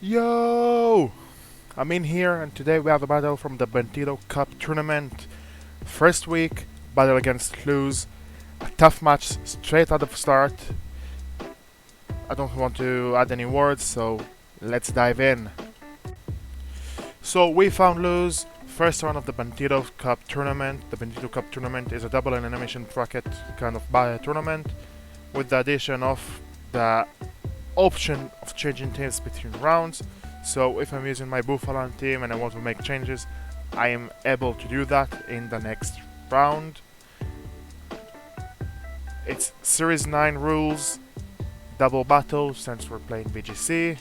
Yo! I'm in here and today we have a battle from the Banditto Cup Tournament. First week, battle against Looz. A tough match straight out of start. I don't want to add any words, so let's dive in. So we found Looz, first round of the Banditto Cup Tournament. The Banditto Cup Tournament is a double elimination bracket kind of tournament with the addition of the option of changing teams between rounds. So if I'm using my Buffalo team and I want to make changes, I am able to do that in the next round. It's Series 9 rules, double battle since we're playing VGC.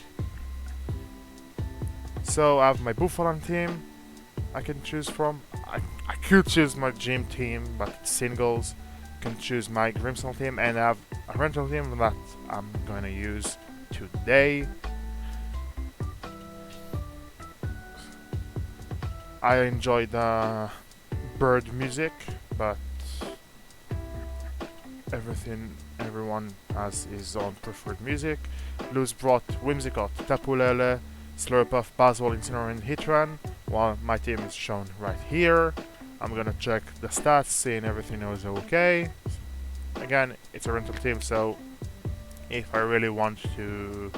So I have my Buffalo team I can choose from. I could choose my gym team, but it's singles. Can choose my Grimstone team, and I have a rental team that I'm going to use today. I enjoy the bird music, but everyone has his own preferred music. Looz brought Whimsicott, Tapulele, Slurpuff, Basil, Incineroar, and Hitran, while my team is shown right here. I'm gonna check the stats, seeing everything is okay. Again, it's a rental team, so if I really want to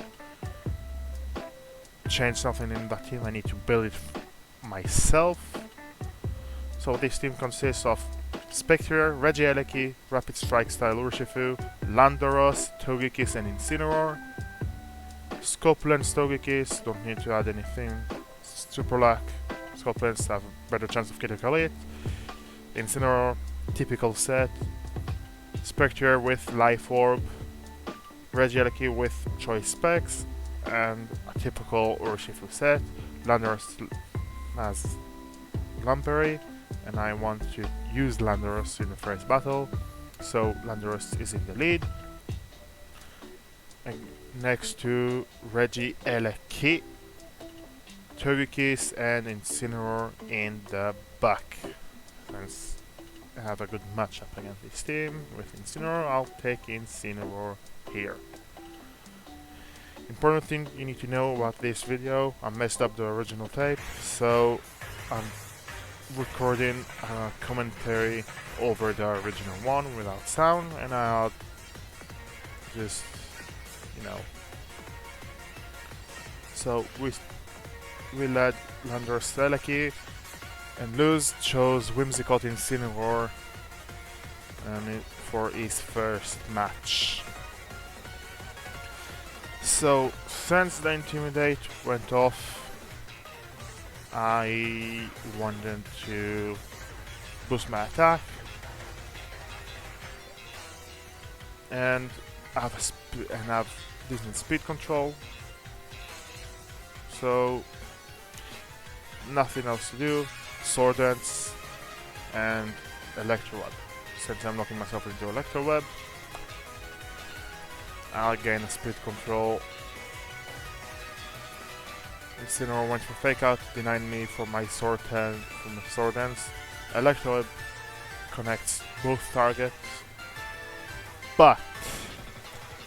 change something in that team, I need to build it myself. So this team consists of Spectre, Regieleki, Rapid Strike style Urshifu, Landoros, Togekiss and Incineroar. Scopelens, Togekiss, don't need to add anything. Super Luck, Scopelens have a better chance of critical hit. Incineroar, typical set. Spectre with Life Orb, Regieleki with Choice Specs, and a typical Urshifu set. Landoros has Lumberry, and I want to use Landoros in the first battle, so Landoros is in the lead. And next to Regieleki, Togekiss and Incineroar in the back. Since I have a good matchup against this team with Incineroar, I'll take Incineroar here. Important thing you need to know about this video: I messed up the original tape, so I'm recording a commentary over the original one without sound, and I'll just, So we led Landoros Regieleki, and Looz chose Whimsicott Incineroar for his first match. So since the Intimidate went off, I wanted to boost my attack, and have decent speed control. So nothing else to do. Sword Dance and Electro Web. Since I'm locking myself into Electro Web, I'll gain a speed control. Incineroar went for Fake Out, denying me from my Sword Dance. Electro Web connects both targets, but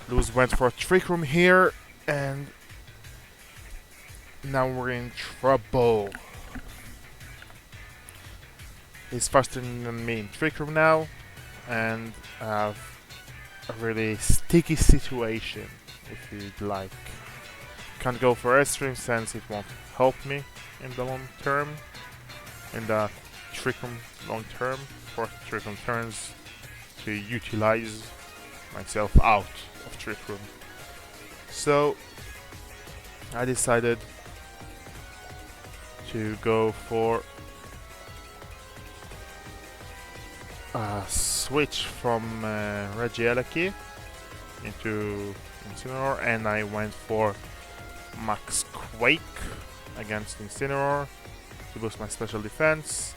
Looz went for a Trick Room here, and now we're in trouble. He's faster than me in Trick Room now, and I have a really sticky situation, if you'd like. Can't go for Airstream since it won't help me in the long term, in the Trick Room long term, for Trick Room turns to utilize myself out of Trick Room. So I decided to go for a switch from Regieleki into Incineroar, and I went for Max Quake against Incineroar to boost my special defense.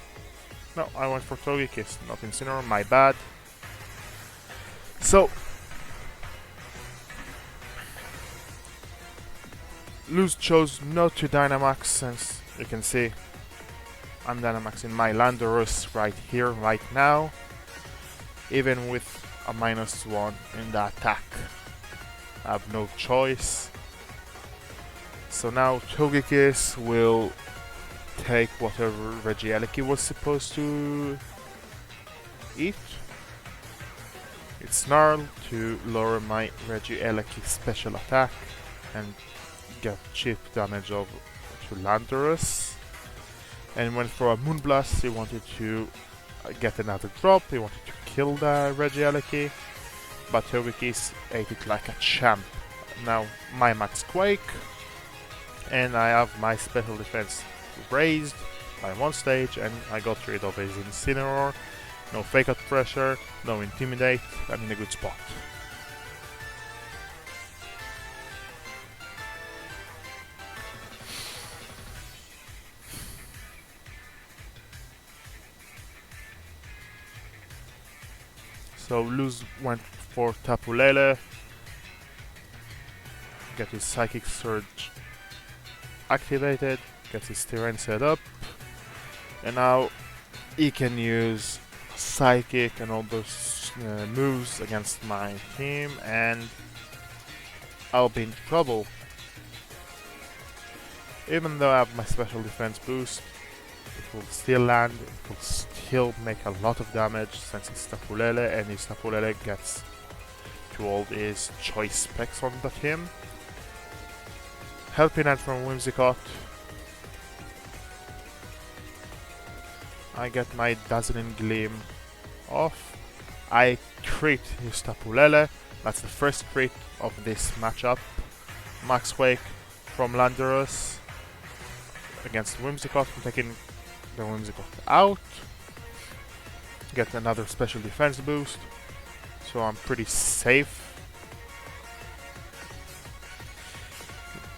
No, I went for Togekiss, not Incineroar, my bad. So Looz chose not to Dynamax, since you can see I'm Dynamaxing my Landoros right here, right now, even with a -1 in the attack. I have no choice. So now Togekiss will take whatever Regieleki was supposed to eat. It's Snarl to lower my Regieleki special attack and get chip damage of to Landorus. And went for a Moonblast. He wanted to get another drop. He wanted to kill the Regieleki, but Togekiss ate it like a champ. Now my max Quake, and I have my special defense raised by one stage, and I got rid of his Incineroar. No fake out pressure, no intimidate. I'm in a good spot. So Looz went for Tapu Lele, get his Psychic Surge activated, get his terrain set up, and now he can use Psychic and all those moves against my team, and I'll be in trouble. Even though I have my special defense boost, it will still land, it will still make a lot of damage since it's Tapu Lele, and his Tapu Lele gets to all his choice specs on the team. Helping hand from Whimsicott. I get my Dazzling Gleam off. I crit his Tapu Lele. That's the first crit of this matchup. Max Quake from Landorus against Whimsicott. I'm taking the Whimsicott out. Get another special defense boost. So I'm pretty safe.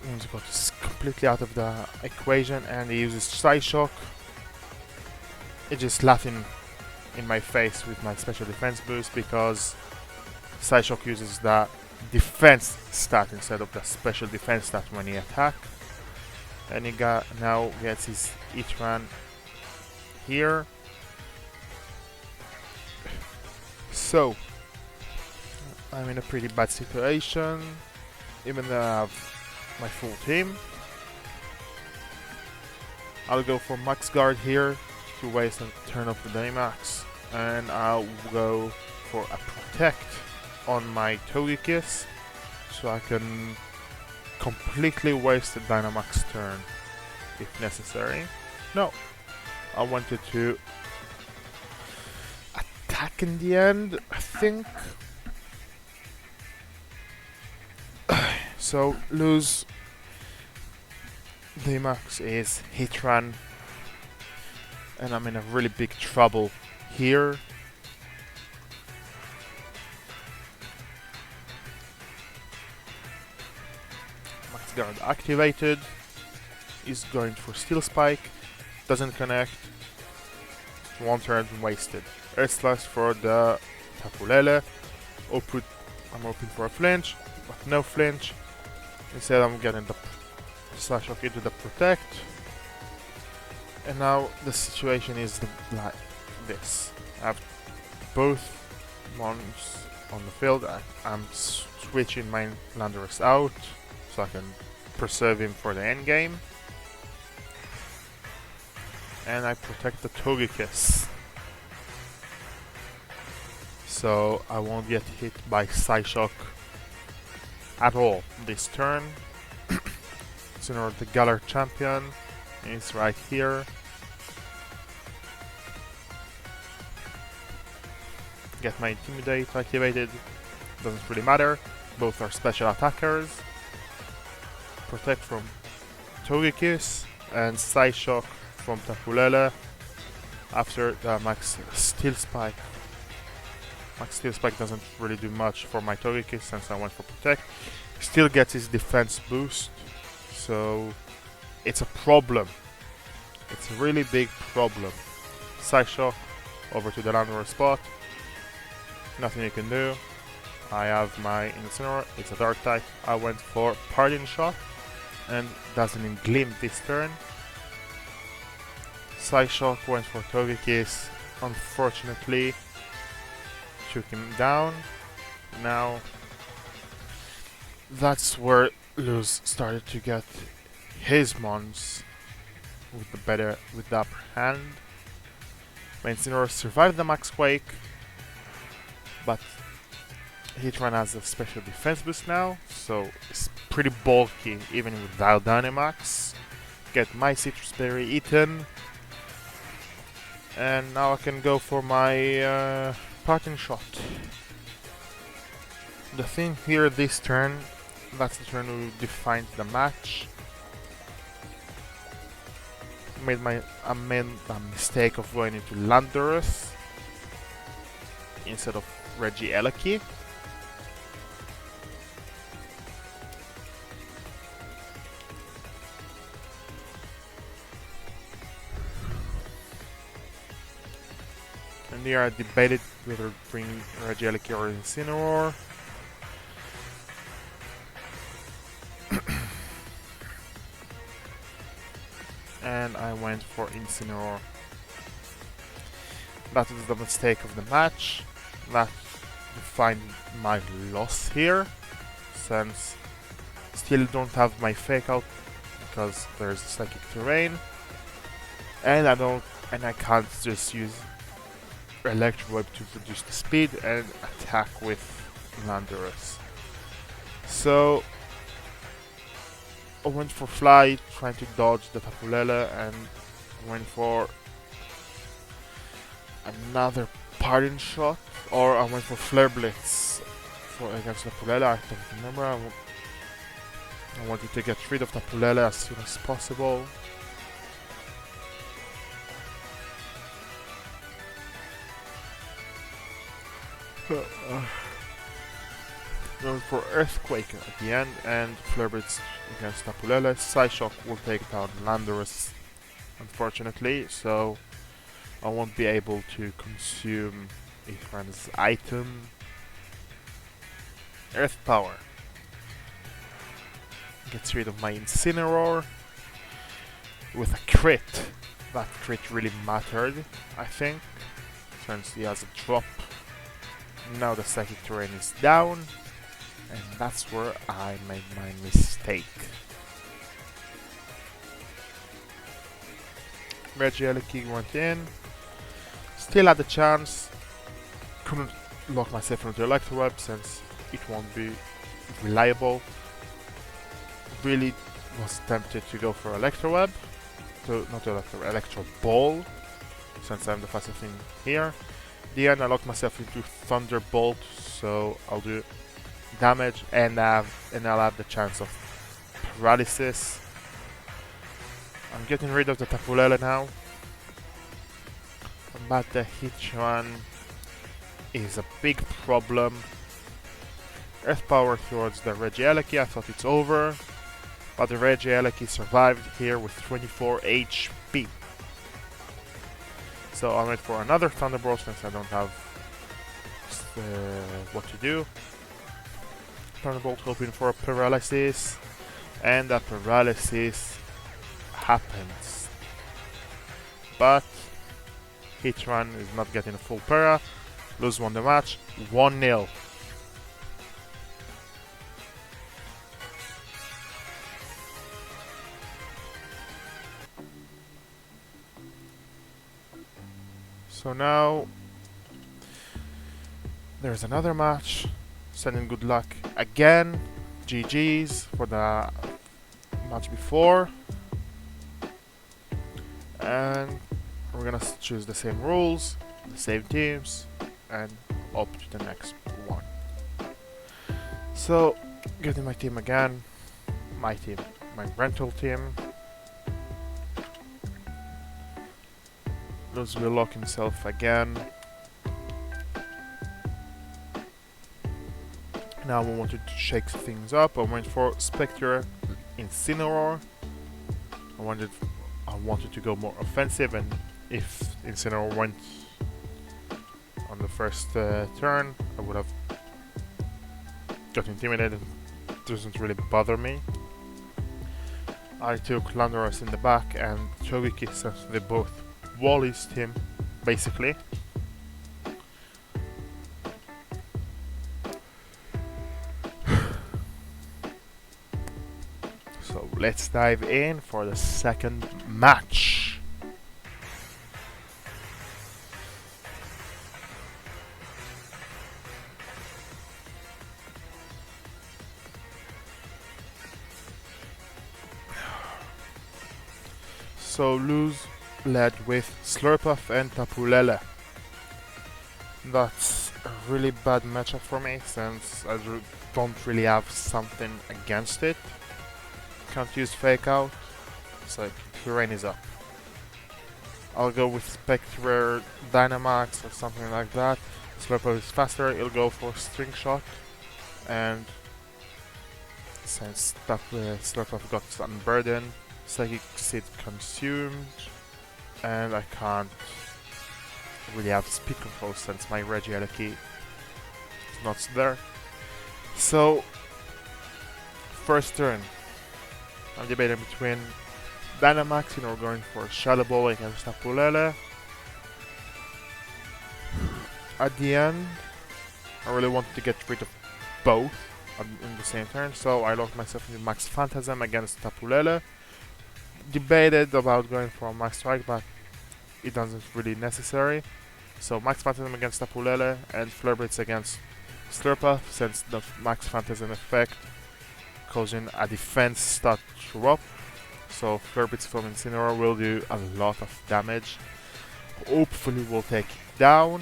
Whimsicott is completely out of the equation, and he uses Psyshock. It's just laughing in my face with my special defense boost because Psyshock uses the defense stat instead of the special defense stat when he attacks. And he now gets his Heatran here. So I'm in a pretty bad situation, even though I have my full team. I'll go for Max Guard here to waste a turn of the Dynamax, and I'll go for a Protect on my Togekiss so I can completely waste the Dynamax turn if necessary. No, I wanted to attack in the end, I think. So Looz Dynamax is Heatran, and I'm in a really big trouble here. Max Guard activated. He's going for Steel Spike. Doesn't connect. One turn wasted. Earth Slash for the Tapu Lele. I'm hoping for a flinch, but no flinch. Instead I'm getting the Psyshock into the Protect. And now the situation is like this. I have both mons on the field. I'm switching my Landorus out so I can preserve him for the end game. And I protect the Togekiss, so I won't get hit by Psyshock at all this turn. So the Galar champion is right here. Get my Intimidate activated. Doesn't really matter. Both are special attackers. Protect from Togekiss and Psyshock from Tapu Lele after the Max Steel Spike. Max Steel Spike doesn't really do much for my Togekiss since I went for Protect. He still gets his defense boost, so it's a problem. It's a really big problem. Psyshock over to the Landorus spot. Nothing you can do. I have my Incineroar. It's a Dark type. I went for Parting Shot and doesn't gleam this turn. Psyshock went for Togekiss. Unfortunately, took him down. Now that's where Looz started to get his mons with the upper hand. My Incineroar survived the Max Quake, but Hitran has a special defense boost now, so it's pretty bulky even without Dynamax. Get my Citrus Berry eaten, and now I can go for my parting shot. The thing here this turn, that's the turn who defines the match. I made a mistake of going into Landorus instead of Regieleki. And here I debated whether bring Regieleki or Incineroar. And I went for Incineroar. That was the mistake of the match. That defined my loss here, since still don't have my fake out because there's psychic terrain, and I can't just use Electro Web to reduce the speed and attack with Landorus. So I went for Fly, trying to dodge the Tapu Lele, and went for another Pardon Shot, or I went for Flare Blitz against Tapu Lele. I don't remember. I wanted to get rid of Tapu Lele as soon as possible. Going for Earthquake at the end, and Flare Blitz against Tapu Lele. Psyshock will take down Landorus, unfortunately, so I won't be able to consume Ihran's item. Earth Power gets rid of my Incineroar with a crit. That crit really mattered, I think, since he has a drop. Now the Psychic Terrain is down, and that's where I made my mistake. Regieleki went in, still had a chance, couldn't lock myself into Electro Web since it won't be reliable. Really was tempted to go for Electro Web, not Electro Ball, since I'm the fastest thing here. The end I locked myself into Thunderbolt, so I'll do damage and I'll have the chance of paralysis. I'm getting rid of the Tapu Lele now, but the Hitran is a big problem. Earth Power towards the Regieleki. I thought it's over, but the Regieleki survived here with 24 HP. So I went for another Thunderbolt since I don't have what to do. Thunderbolt hoping for a paralysis, and a paralysis happens. But Hitran is not getting a full para. Looz won the match 1-0. So now there's another match. Sending good luck again. GG's for the match before. And we're gonna choose the same rules, the same teams, and up to the next one. So, getting my team again. My rental team. Looz will lock himself again. Now I wanted to shake things up. I went for Spectre Incineroar. I wanted to go more offensive, and if Incineroar went on the first turn, I would have got intimidated. It doesn't really bother me. I took Landorus in the back and Chogekiss, since they both Wally'd him, basically. So let's dive in for the second match. So Looz led with Slurpuff and Tapulele. That's a really bad matchup for me since I don't really have something against it. Can't use Fake Out, so Terrain is up. I'll go with Spectre Dynamax or something like that. Slurpuff is faster, it'll go for String Shot, and since Slurpuff got Unburdened, Psychic Seed consumed, and I can't really have speed control since my Regieleki is not there. So, first turn, I'm debating between Dynamaxing or going for Shadow Ball against Tapulele. At the end, I really wanted to get rid of both in the same turn, so I locked myself into Max Phantasm against Tapulele. Debated about going for a Max Strike, but it doesn't really necessary. So Max Phantasm against Tapulele and Flare Blitz against Slurpuff, since the Max Phantasm effect causing a defense stat drop. So Flare Blitz from Incineroar will do a lot of damage. Hopefully we'll take it down.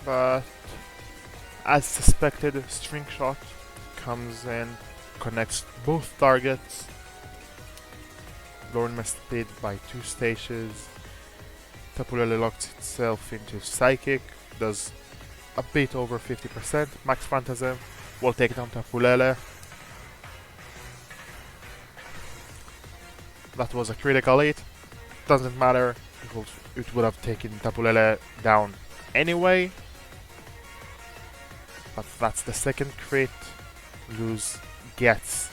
But as suspected, String Shot comes in, connects both targets, lowering my speed by 2 stages. Tapulele locks itself into Psychic, does a bit over 50%. Max Phantasm will take down Tapulele. That was a critical hit. Doesn't matter, it would have taken Tapulele down anyway. But that's the second crit Looz gets.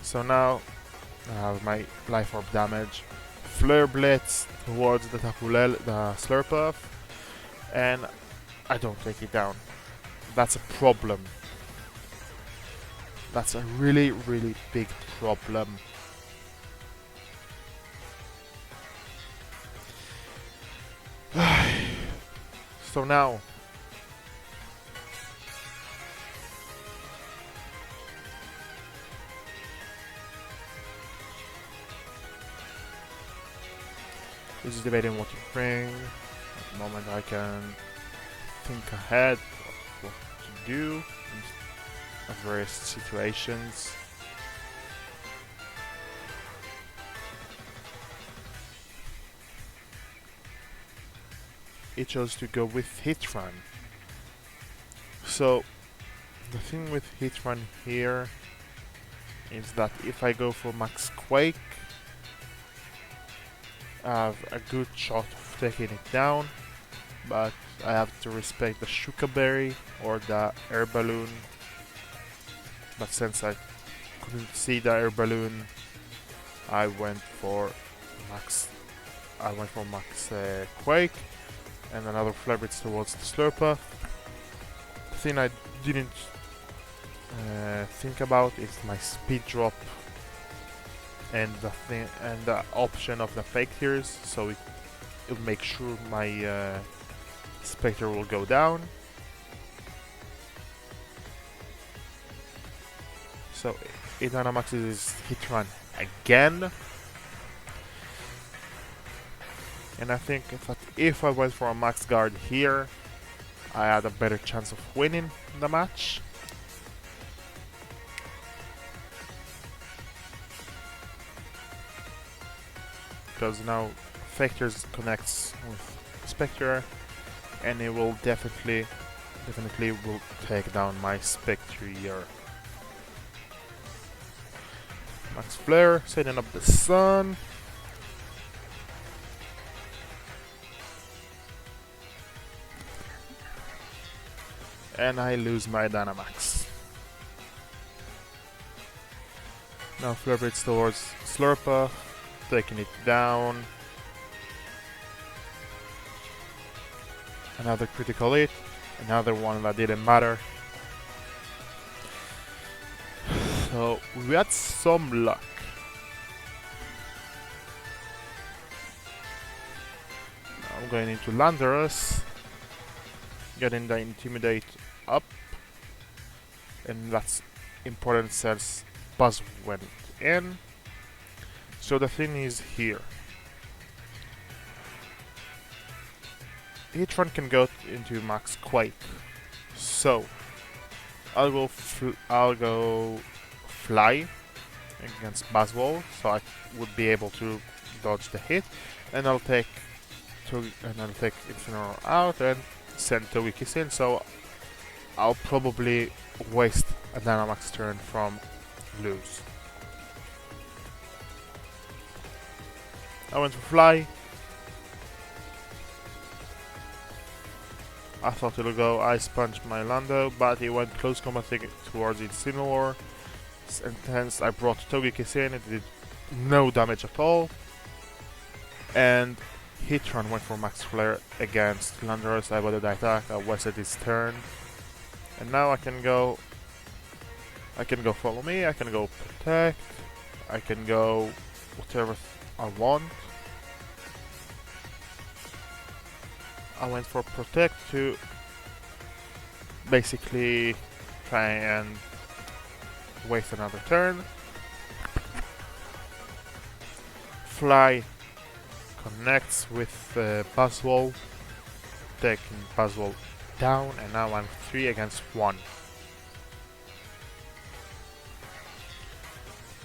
So now I have my Life Orb damage. Flare Blitz towards the Tapulele, the Slurpuff, and I don't take it down. That's a problem. That's a really, really big problem. So now this is debating what to bring. At the moment I can think ahead of what to do in various situations. It chose to go with Hitran. So the thing with Hitran here is that if I go for Max Quake, I have a good shot of taking it down, but I have to respect the Shuka Berry or the Air Balloon. But since I couldn't see the Air Balloon, I went for Max Quake and another Flare Blitz towards the Slurpuff. The thing I didn't think about is my speed drop and the option of the fake tears, so it'll make sure my Spectre will go down. So it Dynamaxes Hitran again, and I think if I went for a Max Guard here, I had a better chance of winning the match. Because now Factors connects with Spectre, and it will definitely will take down my Spectre here. Max Flare, setting up the Sun. And I lose my Dynamax. Now flare blitz towards Slurpa, taking it down. Another critical hit, another one that didn't matter. So we had some luck. Now I'm going into Landorus, getting the Intimidate up, and that's important since Buzz went in. So the thing is here. Each one can go into Max Quake. So I'll go fly against Buzzwole, so I would be able to dodge the hit, and I'll take Incineroar out and send Togekiss in. So I'll probably waste a Dynamax turn from Looz. I went for fly. I thought it'll go Ice Punch my Lando, but it went close combat towards Incineroar. And hence I brought Togekiss in, it did no damage at all. And Hitron went for Max Flare against Landorus. I avoided the attack, I wasted his turn. And now I can go follow me, I can go protect, I can go whatever I want. I went for protect to basically try and waste another turn. Fly connects with Buzzwole, taking Buzzwole down, and now I'm 3 against 1.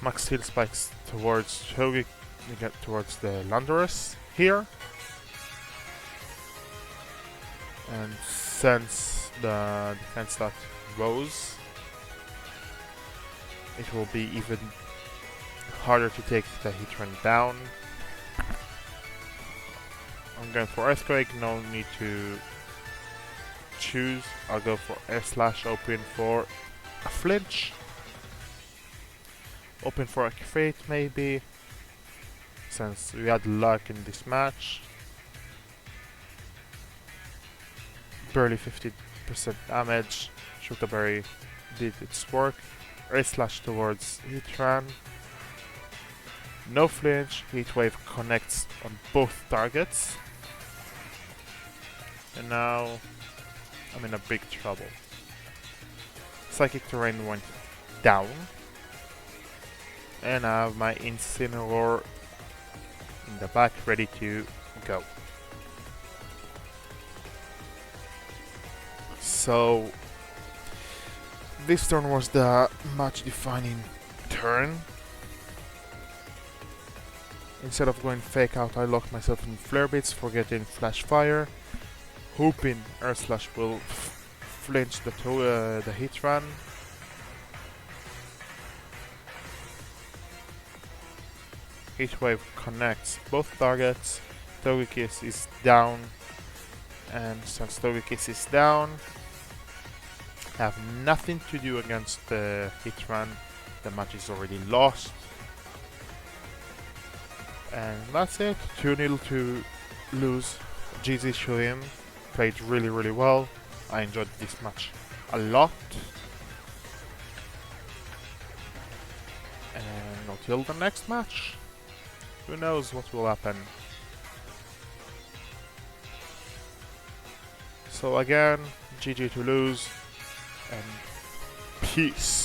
Max Steel spikes towards Togekiss, towards the Landorus here. And since the defense that rose, it will be even harder to take the Hitron down. I'm going for Earthquake, no need to choose. I'll go for Air Slash, open for a flinch. Open for a Fate maybe, since we had luck in this match. Barely 50% damage. Shuka Berry did its work. Air Slash towards Hitran. No flinch. Heat Wave connects on both targets. And now I'm in a big trouble. Psychic Terrain went down. And I have my Incineroar in the back ready to go. So this turn was the match defining turn. Instead of going fake out, I locked myself in Flare Blitz, forgetting Flash Fire, hoping Air Slash will flinch the Hitran. Heat Wave connects both targets. Togekiss is down, and since Togekiss is down, I have nothing to do against the Hitran. The match is already lost. And that's it. 2-0 to Looz. GG to him. Played really, really well. I enjoyed this match a lot. And until the next match, who knows what will happen. So again, GG to Looz, and peace.